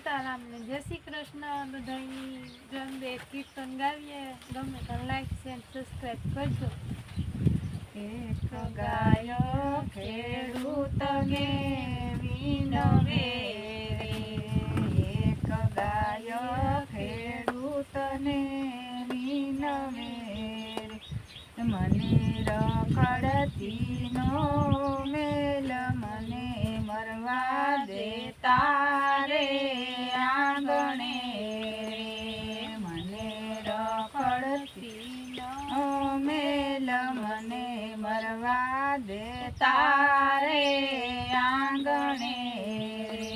સીતારામ ને જય શ્રી કૃષ્ણ બધાની ગમે કીર્તન ગાવીએ ગમે તો લાઈક શેર સબસ્ક્રાઇબ કરજો। એક ગાયો ખેડૂત ને વિનવે રે, એક ગાયો ખેડૂત ને વિનવે રે, મને રખડતી નો મેલ મને મરવા દેતા રે આંગણે રે, મને રખડતી નો મેલ મને મરવા દેતા રે આંગણે રે,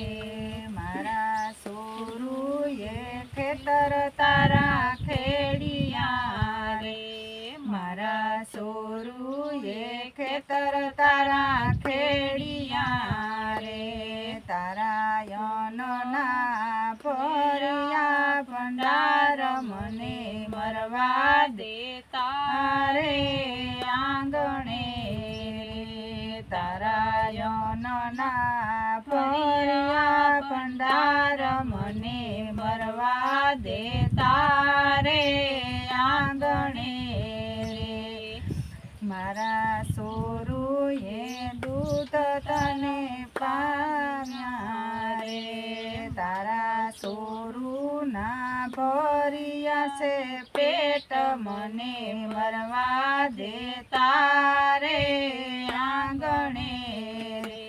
મારા સોરુએ ખેતર તારા ખેડિયા રે, મારા સોરુએ ખેતર તારા ખેડિયા રે, તારા યનના ફર્યા ભંડાર મને મરવા દેતા રે આંગણે રે, તારા યનના ફર્યા ભંડાર મને મરવા દેતા રે આંગણે રે, મારા સોરુએ દૂધ તને પામ્યા રે, તારા સોરુના ભર્યા છે પેટ મને મરવા દેતા રે આંગણે રે,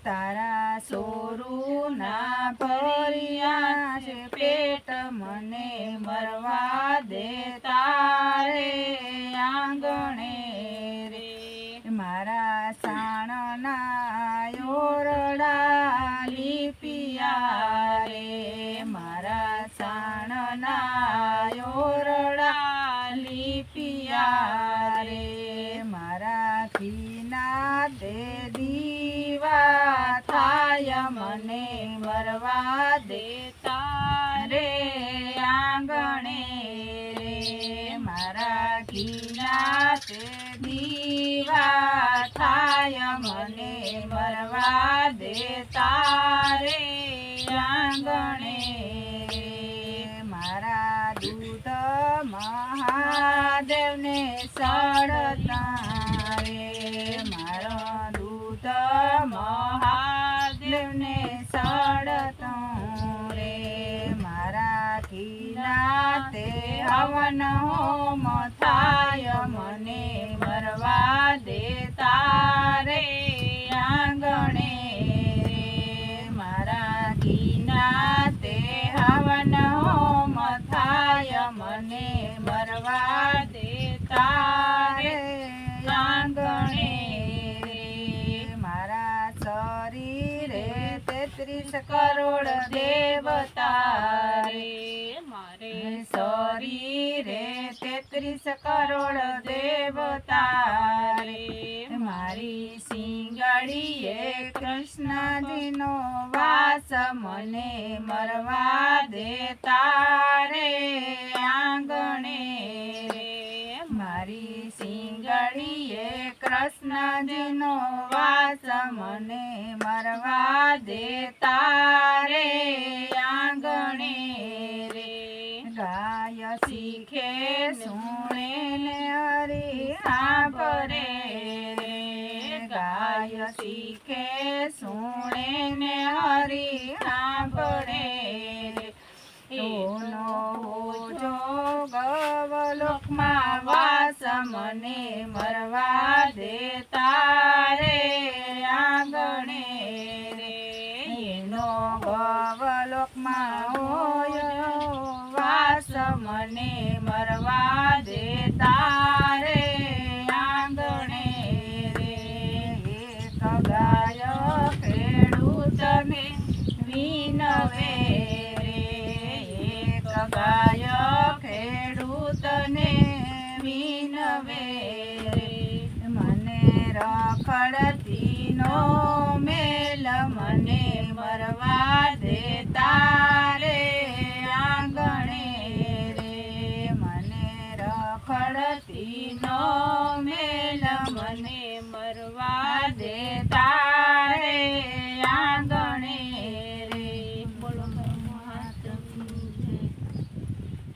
તારા સોરુના ભર્યા છે પેટ મને મરવા દેતા રે આંગણે રે, મારા સાણના ઓરડા લીપિયા રે, મારા સાણના ઓરડા લીપિયા રે, મારા ઘીના તે દીવા થાય મને મરવા દેતા રે આંગણે રે, મારા ઘીના તે દીવા થાય મને મરવા દેતા રે આંગણે રે, મારા દૂધ મહાદેવને સડતા રે, મારો દૂધ મહાદેવને સડતું રે, મારા ઘીના તે હવન હોમ થાય મને મરવા દેતા રે આંગણે રે, મારા ઘીના તે હવન હોમ થાય મને મરવા દેતા રે આંગણે રે, મારા શરીરે 33 કરોડ દેવતા રે, મારે શરીરે 33 કરોડ દેવતા રે, મારી સિંગડીએ કૃષ્ણજીનો વાસ મને મરવા દેતા રે આંગણે રે, મારી સિંગડીએ કૃષ્ણજીનો વાસ મને મરવા દેતા રે આંગણે રે, ગાય શીખે સુણે ને હરી સાંભળે રે, ગાય શીખે સુણે ને હરી સાંભળે રે, એનો જો ગવલોકમાં વાસ મને મરવા દેતા રે આંગણે રે, એનો ગવલોકમાં હોય વાસ મને મરવા દેતા રે આંગણે રે, એક ગાય ખેડૂતને વિનવે રે, એક ગાય ખેડૂતને વિનવે રે, મને રખડતી નો મેલ મને મરવા દેતા